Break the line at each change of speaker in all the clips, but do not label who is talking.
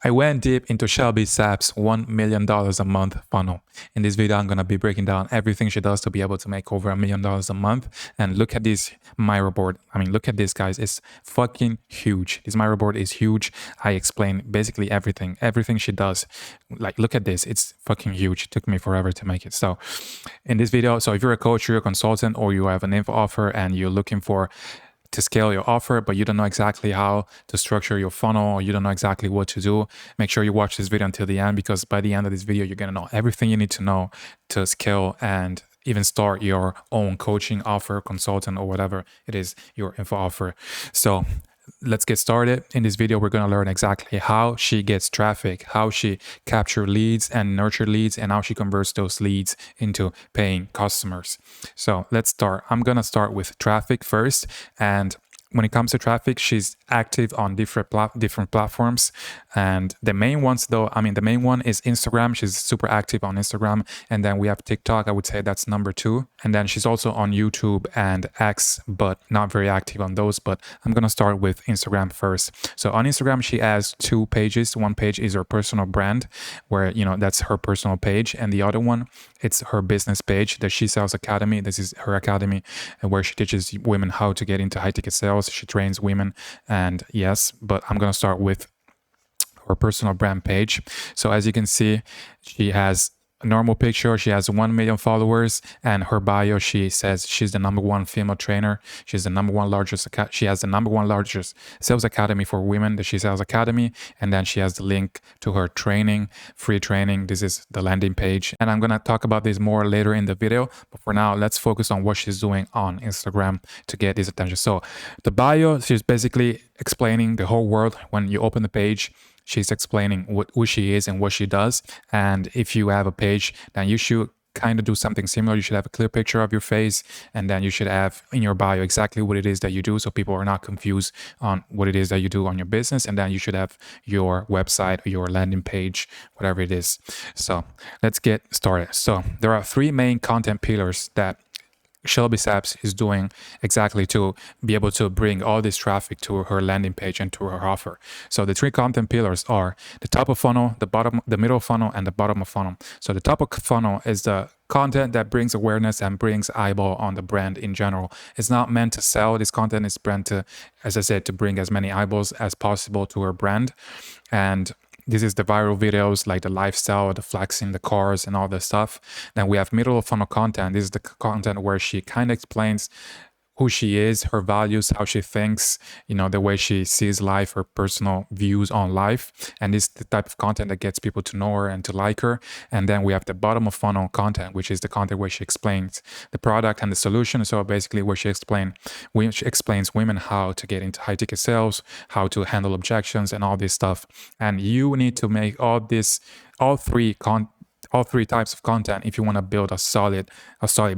I went deep into Shelby Sapp's $1 million a month funnel. In this video, I'm going to be breaking down everything she does to be able to make over $1 million a month. And look at this Miro board. I mean, look at this, guys. It's fucking huge. This Miro board is huge. I explain basically everything she does. Like, look at this. It's fucking huge. It took me forever to make it. So in this video, so if you're a coach, you're a consultant, or you have an info offer and you're looking to scale your offer, but you don't know exactly how to structure your funnel, or you don't know exactly what to do, make sure you watch this video until the end, because by the end of this video, you're going to know everything you need to know to scale and even start your own coaching offer, consultant, or whatever it is, your info offer. So let's get started. In this video, we're going to learn exactly how she gets traffic, how she captures leads and nurture leads, and how she converts those leads into paying customers. So let's start. I'm going to start with traffic first. And when it comes to traffic, she's active on different platforms. And the main ones, though, the main one is Instagram. She's super active on Instagram. And then we have TikTok. I would say that's number 2. And then she's also on YouTube and X, but not very active on those. But I'm going to start with Instagram first. So on Instagram, she has 2 pages. One page is her personal brand, where, that's her personal page. And the other one, it's her business page, the She Sells Academy. This is her academy where she teaches women how to get into high ticket sales. She trains women, and yes, but I'm going to start with her personal brand page. So as you can see, she has a normal picture. She has 1 million followers, and her bio, she says she's the #1 female trainer. She's the she has the #1 largest sales academy for women, the She Sells Academy. And then she has the link to her training, free training. This is the landing page. And I'm going to talk about this more later in the video. But for now, let's focus on what she's doing on Instagram to get this attention. So the bio, she's basically explaining the whole world. When you open the page, she's explaining who she is and what she does. And if you have a page, then you should kind of do something similar. You should have a clear picture of your face, and then you should have in your bio exactly what it is that you do, so people are not confused on what it is that you do on your business. And then you should have your website or your landing page, whatever it is. So let's get started. So there are 3 main content pillars that Shelby Sapp is doing exactly to be able to bring all this traffic to her landing page and to her offer. So the 3 content pillars are the top of funnel, the middle of funnel, and the bottom of funnel. So the top of funnel is the content that brings awareness and brings eyeball on the brand in general. It's not meant to sell. This content is meant to, as I said, to bring as many eyeballs as possible to her brand. And this is the viral videos, like the lifestyle, the flexing, the cars, and all this stuff. Then we have middle of funnel content. This is the content where she kind of explains who she is, her values, how she thinks, the way she sees life, her personal views on life. And this is the type of content that gets people to know her and to like her. And then we have the bottom of funnel content, which is the content where she explains the product and the solution. So basically where she explains women how to get into high ticket sales, how to handle objections, and all this stuff. And you need to make all three types of content if you want to build a solid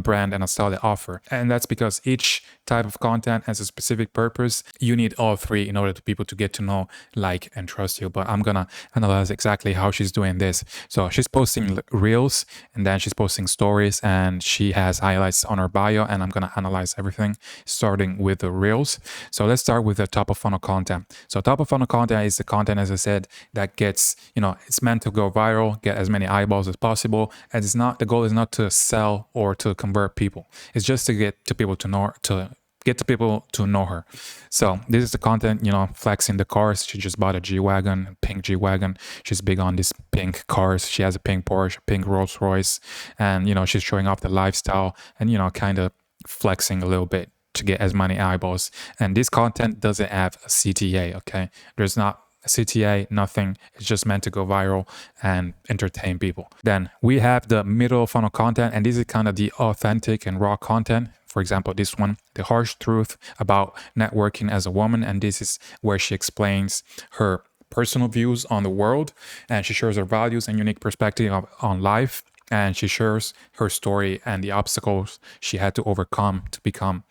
brand and a solid offer. And that's because each type of content has a specific purpose. You need all 3 in order for people to get to know, like, and trust you. But I'm gonna analyze exactly how she's doing this. So she's posting reels, and then she's posting stories, and she has highlights on her bio, and I'm gonna analyze everything starting with the reels. So let's start with the top of funnel content. So top of funnel content is the content, as I said, that gets, it's meant to go viral, get as many eyeballs as possible. And the goal is not to sell or to convert people. It's just to get people to know her. So this is the content, flexing the cars. She just bought a G-Wagon, pink G-Wagon. She's big on these pink cars. She has a pink Porsche, pink Rolls Royce, and she's showing off the lifestyle and kind of flexing a little bit to get as many eyeballs. And this content doesn't have a CTA, okay? There's not a CTA, nothing. It's just meant to go viral and entertain people. Then we have the middle funnel content, and this is kind of the authentic and raw content. For example, this one, the harsh truth about networking as a woman. And this is where she explains her personal views on the world, and she shares her values and unique perspective on life. And she shares her story and the obstacles she had to overcome to become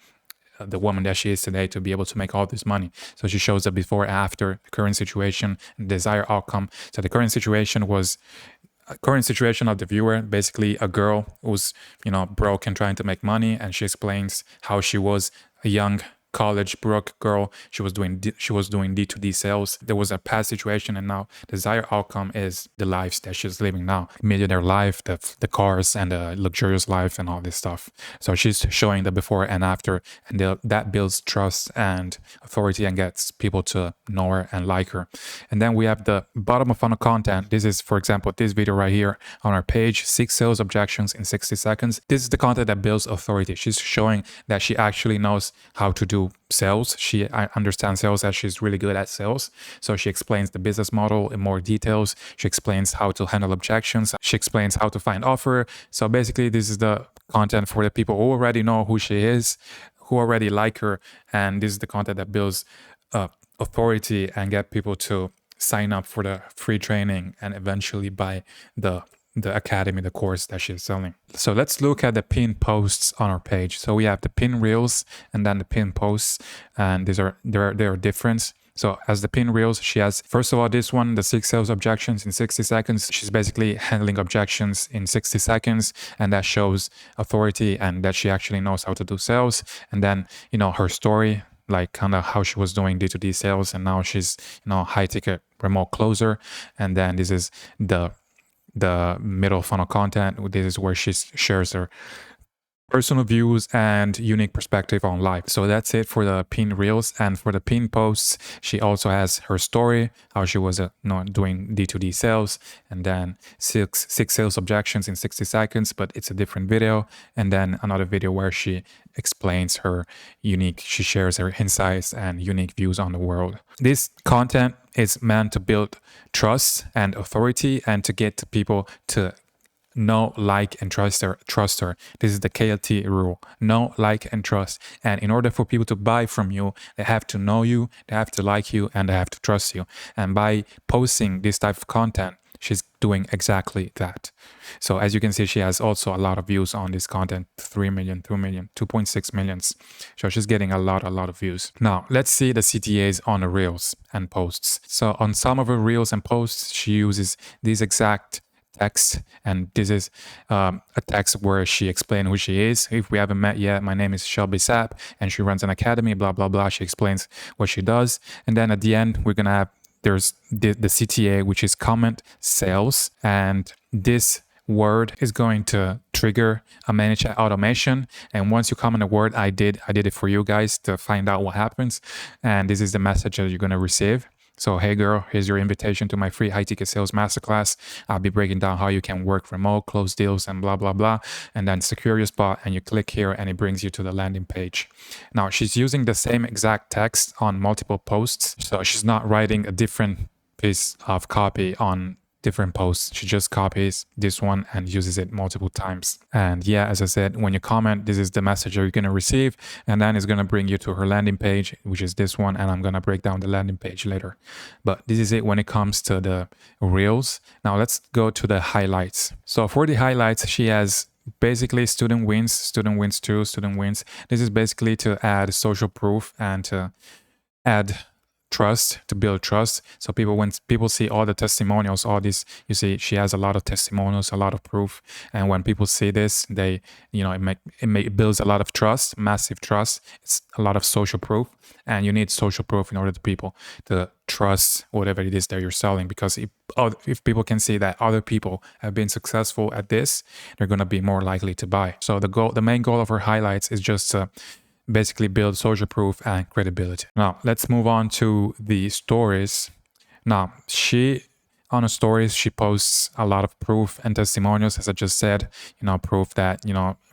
the woman that she is today, to be able to make all this money. So she shows the before, after, the current situation, and desired outcome. So the current situation of the viewer, basically a girl who's broke and trying to make money, and she explains how she was a young college broke girl. She was doing D2D sales. There was a past situation, and now desired outcome is the life that she's living now, millionaire life, the cars and the luxurious life and all this stuff. So she's showing the before and after, and that builds trust and authority and gets people to know her and like her. And then we have the bottom of funnel content. This is, for example, this video right here on our page, 6 sales objections in 60 seconds. This is the content that builds authority. She's showing that she actually knows how to do sales. She understands sales, that she's really good at sales. So she explains the business model in more details. She explains how to handle objections. She explains how to find offer. So basically, this is the content for the people who already know who she is, who already like her. And this is the content that builds authority and get people to sign up for the free training and eventually buy the academy, the course that she's selling. So let's look at the pin posts on our page. So we have the pin reels and then the pin posts, and these are they're different. So as the pin reels, she has, first of all, this one, the 6 sales objections in 60 seconds. She's basically handling objections in 60 seconds, and that shows authority and that she actually knows how to do sales. And then, her story, like kind of how she was doing D2D sales, and now she's, high ticket remote closer. And then this is the middle funnel content. This is where she shares her personal views and unique perspective on life. So that's it for the pin reels. And for the pin posts, she also has her story, how she was doing D2D sales, and then six sales objections in 60 seconds, but it's a different video. And then another video where she explains she shares her insights and unique views on the world. This content is meant to build trust and authority and to get people to know, like, and trust her. This is the KLT rule: know, like, and trust. And in order for people to buy from you, they have to know you, they have to like you, and they have to trust you. And by posting this type of content, she's doing exactly that. So as you can see, she has also a lot of views on this content: 3 million, 2 million, 2.6 millions. So she's getting a lot of views. Now let's see the CTAs on the reels and posts. So on some of her reels and posts, she uses these exact text, and this is a text where she explains who she is. If we haven't met yet, my name is Shelby Sapp and she runs an academy, blah blah blah. She explains what she does, and then at the end we're gonna have there's the CTA, which is comment sales, and this word is going to trigger a ManyChat automation. And once you comment a word, I did it for you guys to find out what happens, and this is the message that you're gonna receive. So, hey girl, here's your invitation to my free high ticket sales masterclass. I'll be breaking down how you can work remote, close deals, and blah, blah, blah. And then secure your spot, and you click here and it brings you to the landing page. Now, she's using the same exact text on multiple posts. So she's not writing a different piece of copy on different posts. She just copies this one and uses it multiple times. And yeah, as I said, when you comment, this is the message you're going to receive, and then it's going to bring you to her landing page, which is this one, and I'm going to break down the landing page later. But this is it when it comes to the reels. Now let's go to the highlights. So for the highlights, she has basically student wins 2, student wins. This is basically to add social proof and to add trust, to build trust. So when people see all the testimonials, all this, you see she has a lot of testimonials, a lot of proof, and when people see this, they, it builds a lot of trust, massive trust. It's a lot of social proof, and you need social proof in order to people to trust whatever it is that you're selling, because if people can see that other people have been successful at this, they're going to be more likely to buy. So the main goal of her highlights is just to basically build social proof and credibility. Now let's move on to the stories. Now on her stories, she posts a lot of proof and testimonials, as I just said, proof that,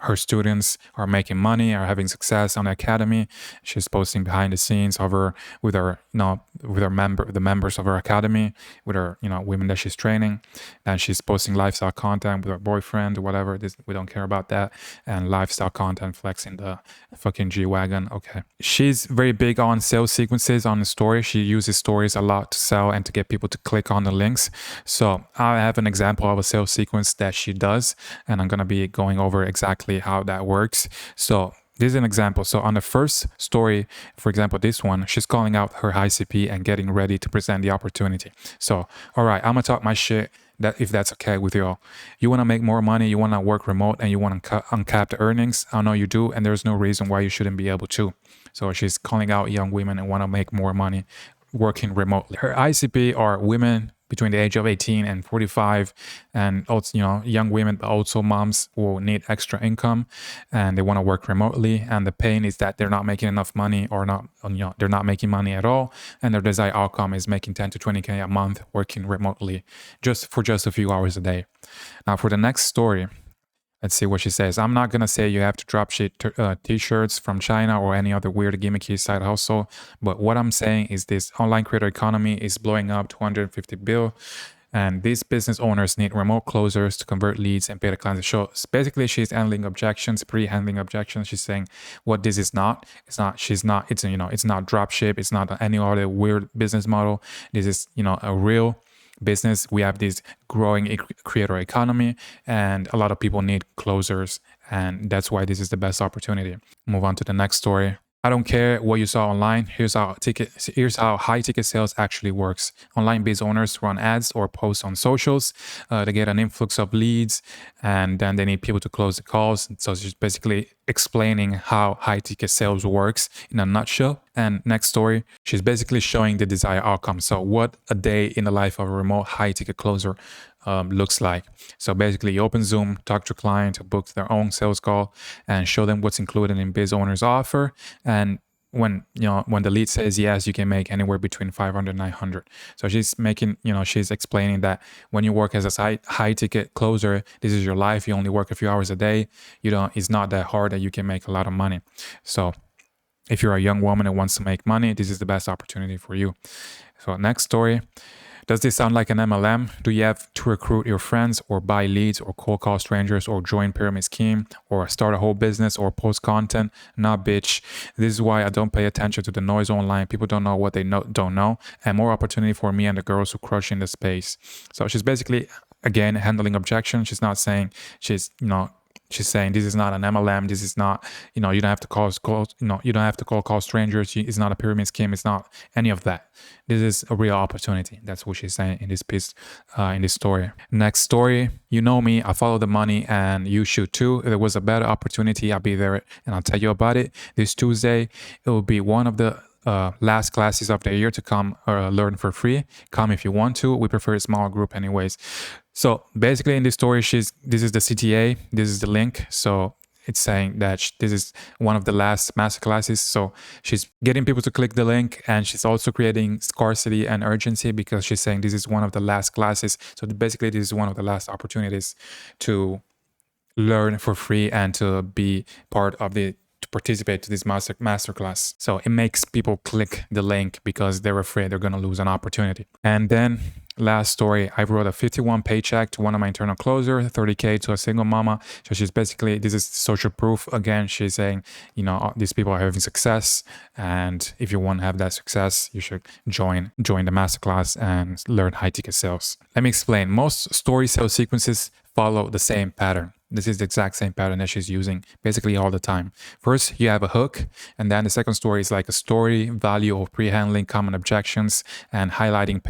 her students are making money, are having success on the academy. She's posting behind the scenes of her with her, the members of her academy, with her, women that she's training. And she's posting lifestyle content with her boyfriend or whatever. We don't care about that. And lifestyle content, flexing the fucking G-Wagon. Okay. She's very big on sales sequences on the story. She uses stories a lot to sell and to get people to click on the links. So I have an example of a sales sequence that she does, and I'm going to be going over exactly how that works. So this is an example. So on the first story, for example, this one, she's calling out her ICP and getting ready to present the opportunity. So, all right, I'm going to talk my shit. that if that's okay with you all. You want to make more money, you want to work remote, and you want to uncapped earnings. I know you do, and there's no reason why you shouldn't be able to. So she's calling out young women and want to make more money working remotely. Her ICP are women between the age of 18 and 45, and also, young women, but also moms who need extra income and they want to work remotely. And the pain is that they're not making enough money, or not, they're not making money at all. And their desired outcome is making 10 to 20K a month working remotely just a few hours a day. Now for the next story, let's see what she says. I'm not going to say you have to drop ship t-shirts from China or any other weird gimmicky side hustle. But what I'm saying is this online creator economy is blowing up 250 bill. And these business owners need remote closers to convert leads and pay the clients. So basically, she's handling objections, pre-handling objections. She's saying what this is not. It's not drop ship. It's not any other weird business model. This is, a real business. We have this growing creator economy, and a lot of people need closers, and that's why this is the best opportunity. Move on to the next story. I don't care what you saw online. Here's how high ticket sales actually works. Online biz owners run ads or posts on socials. They get an influx of leads, and then they need people to close the calls. So she's basically explaining how high ticket sales works in a nutshell. And next story, she's basically showing the desired outcome. So what a day in the life of a remote high ticket closer looks like. So basically, you open Zoom, talk to a client, book their own sales call, and show them what's included in biz owner's offer. And when the lead says yes, you can make anywhere between 500 and 900. So she's explaining that when you work as a high ticket closer, this is your life. You only work a few hours a day. It's not that hard that you can make a lot of money. So if you're a young woman that wants to make money, this is the best opportunity for you. So next story. Does this sound like an MLM? Do you have to recruit your friends, or buy leads, or cold call strangers, or join pyramid scheme, or start a whole business, or post content? Nah, bitch. This is why I don't pay attention to the noise online. People don't know what they don't know, and more opportunity for me and the girls who crush in the space. So she's basically, again, handling objections. She's not saying she's saying this is not an MLM. This is not, you don't have to call strangers. It's not a pyramid scheme. It's not any of that. This is a real opportunity. That's what she's saying in this piece, in this story. Next story. You know me. I follow the money, and you should too. If there was a better opportunity, I'll be there and I'll tell you about it. This Tuesday, it will be one of the last classes of the year to come learn for free. Come if you want to. We prefer a small group anyways. So basically in this story, this is the CTA. This is the link. So it's saying that this is one of the last master classes. So she's getting people to click the link, and she's also creating scarcity and urgency because she's saying this is one of the last classes. So basically this is one of the last opportunities to learn for free and to be part of to participate to this masterclass. So it makes people click the link because they're afraid they're going to lose an opportunity. And then last story, I wrote a 51 paycheck to one of my internal closer, 30K to a single mama. So she's basically, this is social proof. Again, she's saying, these people are having success. And if you want to have that success, you should join the masterclass and learn high ticket sales. Let me explain. Most story sales sequences follow the same pattern. This is the exact same pattern that she's using basically all the time. First, you have a hook, and then the second story is like a story, value of pre-handling common objections and highlighting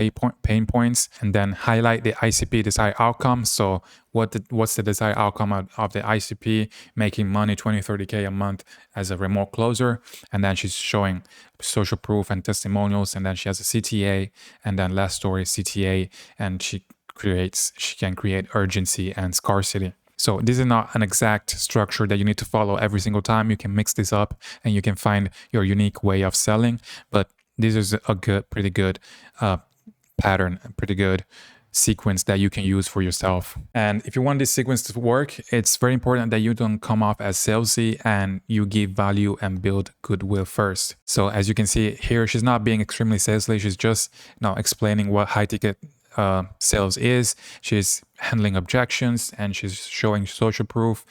pain points, and then highlight the ICP desired outcome. So what's the desired outcome of the ICP? Making money 20, 30K a month as a remote closer. And then she's showing social proof and testimonials, and then she has a CTA, and then last story CTA, and she can create urgency and scarcity. So this is not an exact structure that you need to follow every single time. You can mix this up and you can find your unique way of selling. But this is a pretty good pattern, a pretty good sequence that you can use for yourself. And if you want this sequence to work, it's very important that you don't come off as salesy and you give value and build goodwill first. So as you can see here, she's not being extremely salesy. She's just explaining what high ticket sales is. She's handling objections and she's showing social proof.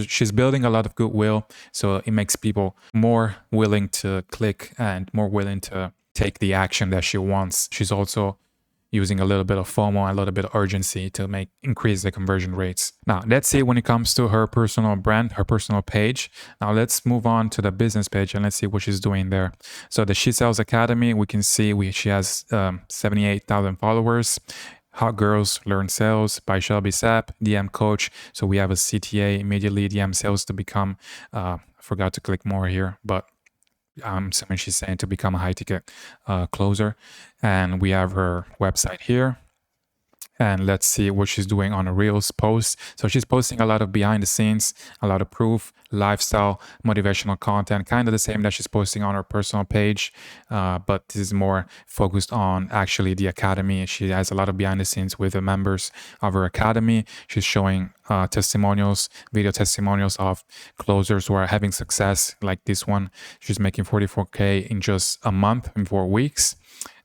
She's building a lot of goodwill, so it makes people more willing to click and more willing to take the action that she wants. She's also using a little bit of FOMO, a little bit of urgency to increase the conversion rates. Now, let's see when it comes to her personal brand, her personal page. Now, let's move on to the business page and let's see what she's doing there. So the She Sells Academy, we can see she has 78,000 followers. How Girls Learn Sales by Shelby Sapp, DM Coach. So we have a CTA, immediately DM Sales to become, forgot to click more here, but I'm assuming she's saying to become a high ticket closer. And we have her website here. And let's see what she's doing on a Reels post. So she's posting a lot of behind the scenes, a lot of proof, lifestyle, motivational content, kind of the same that she's posting on her personal page. But this is more focused on actually the academy. She has a lot of behind the scenes with the members of her academy. She's showing testimonials, video testimonials of closers who are having success, like this one. She's making 44K in just a month, in 4 weeks.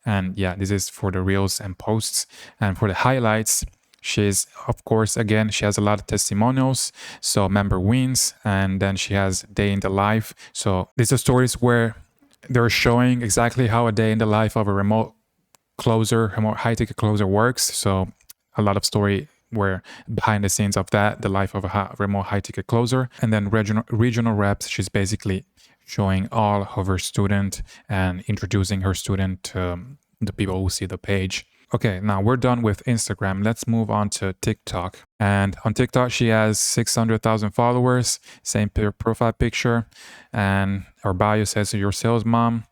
And yeah, this is for the reels and posts. And for the highlights, she's, of course, again, she has a lot of testimonials. So member wins, and then she has day in the life. So these are stories where they're showing exactly how a day in the life of a remote closer, remote high ticket closer works. So a lot of story where behind the scenes of that, the life of a remote high ticket closer. And then regional reps, she's basically showing all of her student and introducing her student to the people who see the page. Okay, now we're done with Instagram. Let's move on to TikTok. And on TikTok, she has 600,000 followers, same profile picture. And her bio says, "Your sales mom."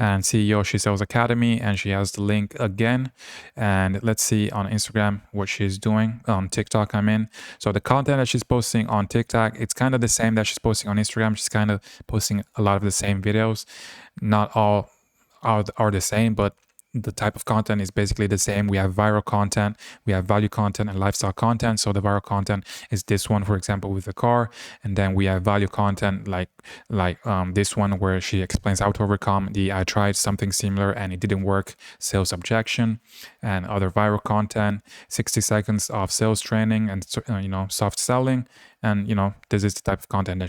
And CEO, She Sells Academy, and she has the link again. And let's see on Instagram what she's doing. On TikTok, I mean. So the content that she's posting on TikTok, it's kind of the same that she's posting on Instagram. She's kind of posting a lot of the same videos. Not all are the same, but the type of content is basically the same. We have viral content, we have value content, and lifestyle content. So the viral content is this one, for example, with the car, and then we have value content like this one where she explains how to overcome the "I tried something similar and it didn't work" sales objection, and other viral content, 60 seconds of sales training and soft selling. And this is the type of content that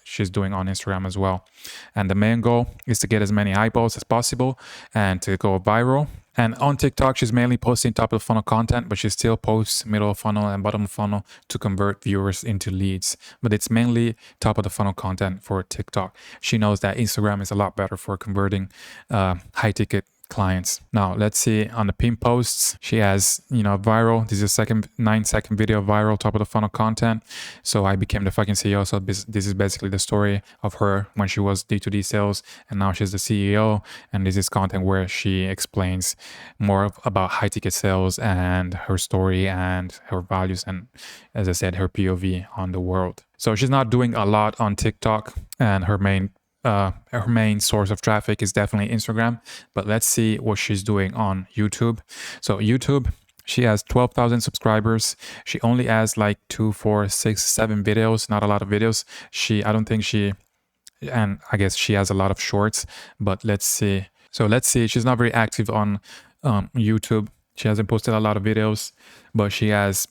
she's doing on Instagram as well. And the main goal is to get as many eyeballs as possible and to go viral. And on TikTok, she's mainly posting top of the funnel content, but she still posts middle of funnel and bottom of funnel to convert viewers into leads. But it's mainly top of the funnel content for TikTok. She knows that Instagram is a lot better for converting high ticket clients. Now let's see on the pin posts, she has viral. This is a 9-second video viral top of the funnel content. So I became the fucking CEO. So this is basically the story of her when she was D2D sales and now she's the CEO. And this is content where she explains more about high ticket sales and her story and her values and, as I said, her POV on the world. So she's not doing a lot on TikTok, and her main source of traffic is definitely Instagram. But let's see what she's doing on YouTube. So YouTube, she has 12,000 subscribers. She only has like 2, 4, 6, 7 videos, not a lot of videos. And I guess she has a lot of shorts, but let's see. So let's see, she's not very active on YouTube. She hasn't posted a lot of videos, but she has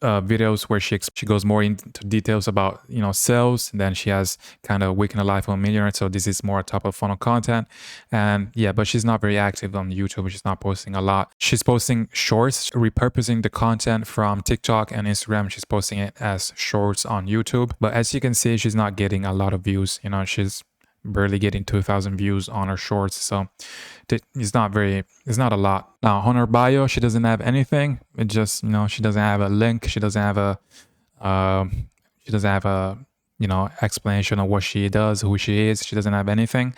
videos where she goes more into details about sales. And then she has kind of week in the life of a millionaire. So this is more top of funnel content. And yeah, but she's not very active on YouTube. She's not posting a lot. She's posting shorts, repurposing the content from TikTok and Instagram. She's posting it as shorts on YouTube. But as you can see, she's not getting a lot of views. She's barely getting 2,000 views on her shorts. So it's not a lot. Now on her bio, she doesn't have anything. It just, she doesn't have a link. She doesn't have a explanation of what she does, who she is. She doesn't have anything.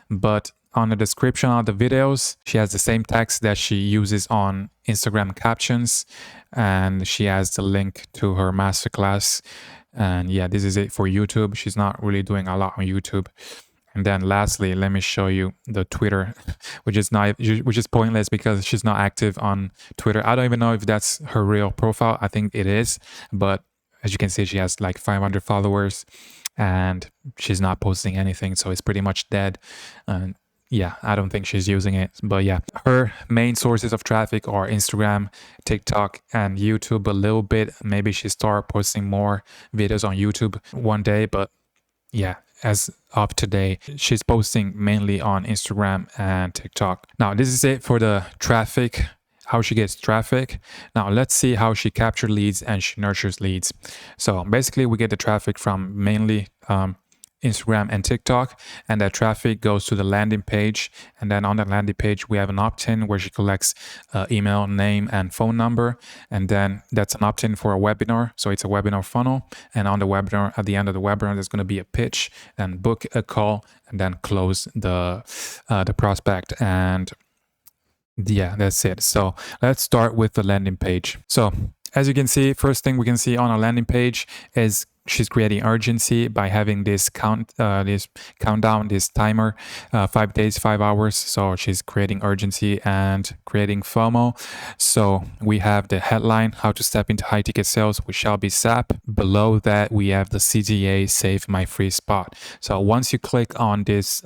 But on the description of the videos, she has the same text that she uses on Instagram captions. And she has the link to her masterclass. And yeah, this is it for YouTube. She's not really doing a lot on YouTube. And then lastly, let me show you the Twitter, which is pointless because she's not active on Twitter. I don't even know if that's her real profile. I think it is. But as you can see, she has like 500 followers and she's not posting anything. So it's pretty much dead. And yeah, I don't think she's using it. But yeah, her main sources of traffic are Instagram, TikTok, and YouTube a little bit. Maybe she start posting more videos on YouTube one day. But yeah, as of today, she's posting mainly on Instagram and TikTok. Now, this is it for the traffic, how she gets traffic. Now, let's see how she captures leads and she nurtures leads. So basically, we get the traffic from mainly Instagram and TikTok, and that traffic goes to the landing page. And then on the landing page, we have an opt-in where she collects email, name, and phone number. And then that's an opt-in for a webinar. So it's a webinar funnel. And on the webinar, at the end of the webinar, there's going to be a pitch and book a call and then close the prospect. And yeah, that's it. So let's start with the landing page. So as you can see, first thing we can see on a landing page is she's creating urgency by having this countdown, this timer, 5 days, 5 hours. So she's creating urgency and creating FOMO. So we have the headline, how to step into high ticket sales with Shelby Sapp. Below that, we have the CTA, save my free spot. So once you click on this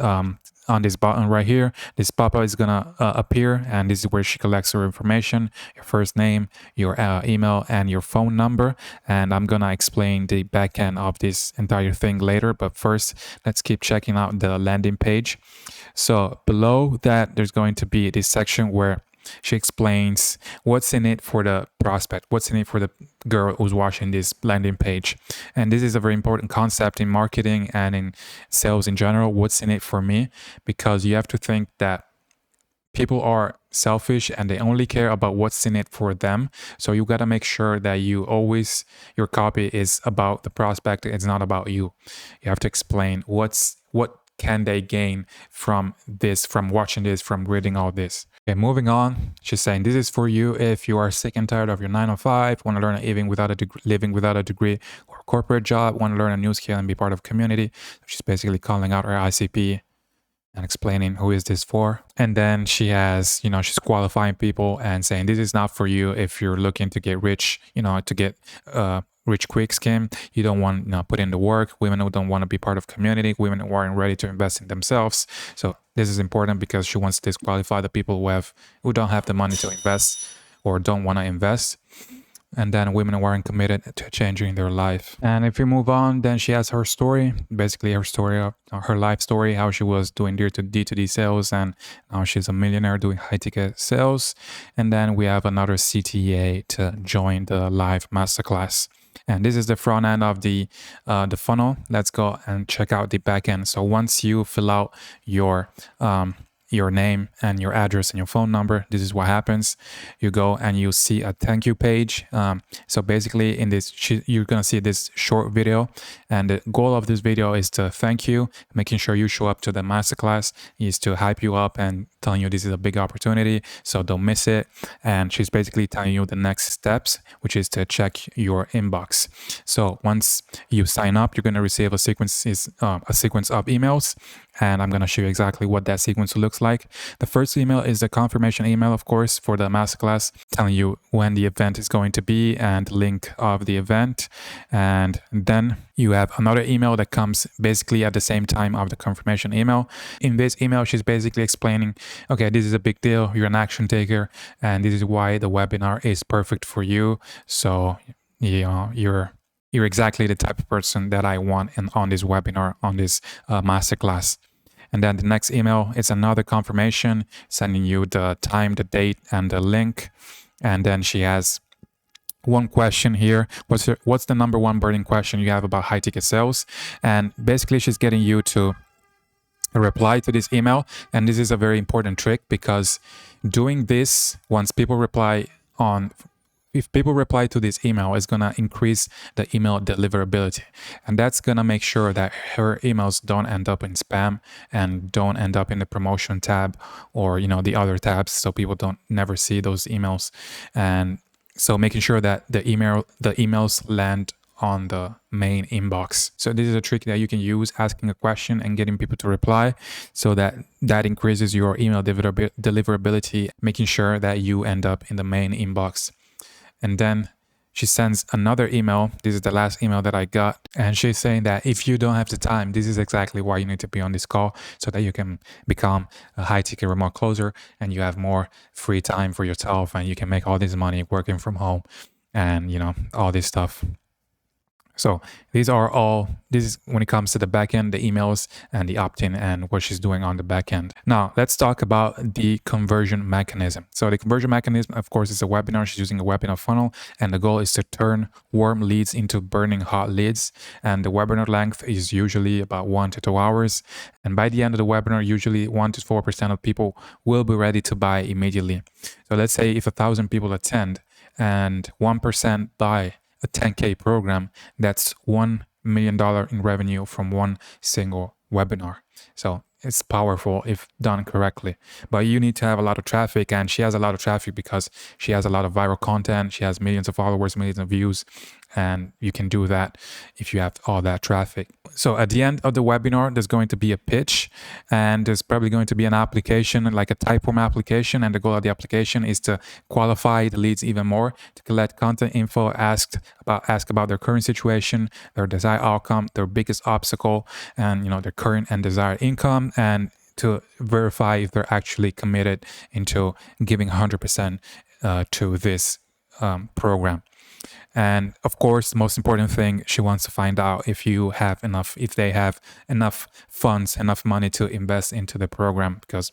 button right here, this pop-up is gonna appear, and this is where she collects her information, your first name, your email, and your phone number. And I'm gonna explain the back end of this entire thing later, but first let's keep checking out the landing page. So below that, there's going to be this section where she explains what's in it for the prospect, what's in it for the girl who's watching this landing page. And this is a very important concept in marketing and in sales in general. What's in it for me? Because you have to think that people are selfish and they only care about what's in it for them. So you got to make sure that your copy is about the prospect. It's not about you. You have to explain what can they gain from this, from watching this, from reading all this. Okay, moving on, she's saying this is for you if you are sick and tired of your 9 to 5, want to learn living without a degree or a corporate job, want to learn a new skill and be part of a community. She's basically calling out her ICP and explaining who is this for. And then she has, she's qualifying people and saying this is not for you if you're looking to get rich, to get rich quick scheme. You don't want put in the work. Women who don't want to be part of community, women who aren't ready to invest in themselves. So this is important because she wants to disqualify the people who don't have the money to invest or don't want to invest. And then women who aren't committed to changing their life. And if we move on, then she has her story, basically her story of her life story, how she was doing D2D sales and now she's a millionaire doing high ticket sales. And then we have another CTA to join the live masterclass. And this is the front end of the funnel. Let's go and check out the back end. So once you fill out your name and your address and your phone number, this is what happens. You go and you see a thank you page. So basically in this, you're going to see this short video, and the goal of this video is to thank you, making sure you show up to the masterclass, is to hype you up and telling you this is a big opportunity, so don't miss it. And she's basically telling you the next steps, which is to check your inbox. So once you sign up, you're going to receive a sequence of emails, and I'm going to show you exactly what that sequence looks like. The first email is the confirmation email, of course, for the masterclass, telling you when the event is going to be and the link of the event. And then you have another email that comes basically at the same time of the confirmation email. In this email, she's basically explaining, okay, this is a big deal. You're an action taker, and this is why the webinar is perfect for you. So, you're exactly the type of person that I want on this webinar, on this masterclass. And then the next email is another confirmation, sending you the time, the date, and the link. And then she has one question here. What's the number one burning question you have about high ticket sales? And basically she's getting you to reply to this email. And this is a very important trick, because doing this, if people reply to this email, it's going to increase the email deliverability. And that's going to make sure that her emails don't end up in spam and don't end up in the promotion tab or, the other tabs, so people don't never see those emails. And so making sure that the emails land on the main inbox. So this is a trick that you can use, asking a question and getting people to reply, so that increases your email deliverability, making sure that you end up in the main inbox. And then she sends another email. This is the last email that I got. And she's saying that if you don't have the time, this is exactly why you need to be on this call, so that you can become a high ticket remote closer and you have more free time for yourself and you can make all this money working from home and, all this stuff. So these are all, this is when it comes to the backend, the emails and the opt-in and what she's doing on the backend. Now let's talk about the conversion mechanism. So the conversion mechanism, of course, is a webinar. She's using a webinar funnel, and the goal is to turn warm leads into burning hot leads. And the webinar length is usually about 1 to 2 hours. And by the end of the webinar, usually 1 to 4% of people will be ready to buy immediately. So let's say if 1,000 people attend and 1% buy a 10K program, that's $1 million in revenue from one single webinar. So it's powerful if done correctly, but you need to have a lot of traffic, and she has a lot of traffic because she has a lot of viral content. She has millions of followers, millions of views, and you can do that if you have all that traffic. So at the end of the webinar, there's going to be a pitch, and there's probably going to be an application, like a Typeform application, and the goal of the application is to qualify the leads even more, to collect content info, ask about their current situation, their desired outcome, their biggest obstacle, and their current and desired income, and to verify if they're actually committed into giving 100% to this program. And of course, the most important thing, she wants to find out if they have enough funds, enough money to invest into the program, because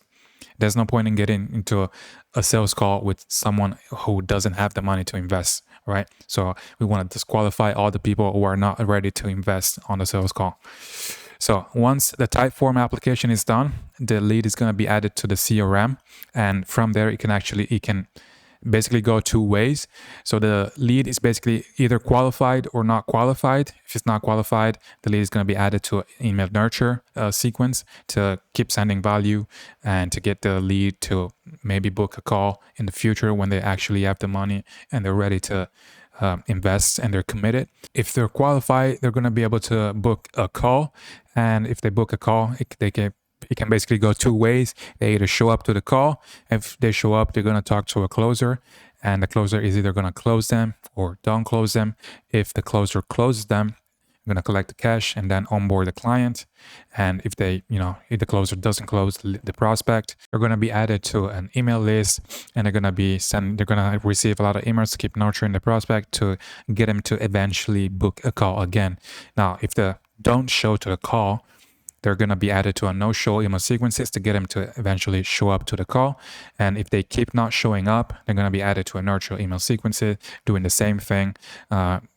there's no point in getting into a sales call with someone who doesn't have the money to invest, right? So we want to disqualify all the people who are not ready to invest on the sales call. So once the Typeform application is done, the lead is going to be added to the CRM, and from there it can basically go two ways. So the lead is basically either qualified or not qualified. If it's not qualified, the lead is going to be added to an email nurture sequence to keep sending value and to get the lead to maybe book a call in the future when they actually have the money and they're ready to invest and they're committed. If they're qualified, they're going to be able to book a call. And if they book a call, it can basically go two ways. They either show up to the call. If they show up, they're going to talk to a closer, and the closer is either going to close them or don't close them. If the closer closes them, I'm going to collect the cash and then onboard the client. And if if the closer doesn't close the prospect, they're going to be added to an email list, and they're going to receive a lot of emails to keep nurturing the prospect to get them to eventually book a call again. Now, if they don't show to the call, they're going to be added to a no-show email sequences to get them to eventually show up to the call. And if they keep not showing up, they're going to be added to a nurture email sequences, doing the same thing,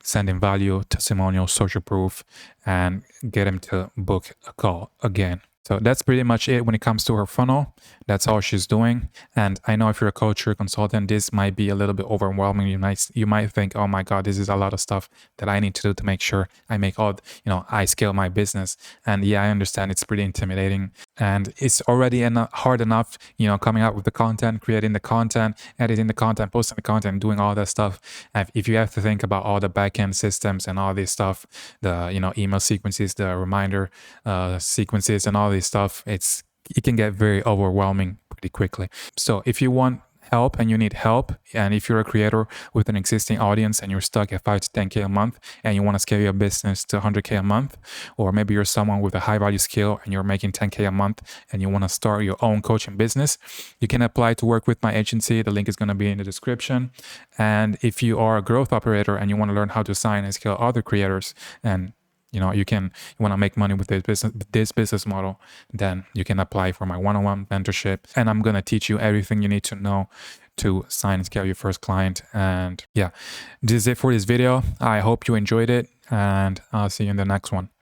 sending value, testimonial, social proof, and get them to book a call again. So that's pretty much it when it comes to her funnel. That's all she's doing. And I know if you're a coach or a consultant, this might be a little bit overwhelming. You might think, oh my God, this is a lot of stuff that I need to do to make sure I make I scale my business. And yeah, I understand it's pretty intimidating. And it's already hard enough, coming up with the content, creating the content, editing the content, posting the content, doing all that stuff. And if you have to think about all the backend systems and all this stuff, the email sequences, the reminder sequences, and all this stuff, it can get very overwhelming pretty quickly. So if you want help and you need help, and if you're a creator with an existing audience and you're stuck at 5 to 10K a month and you want to scale your business to 100K a month, or maybe you're someone with a high value skill and you're making 10K a month and you want to start your own coaching business, you can apply to work with my agency. The link is going to be in the description. And if you are a growth operator and you want to learn how to sign and scale other creators, and you want to make money with this business model, then you can apply for my one-on-one mentorship. And I'm going to teach you everything you need to know to sign and scale your first client. And yeah, this is it for this video. I hope you enjoyed it, and I'll see you in the next one.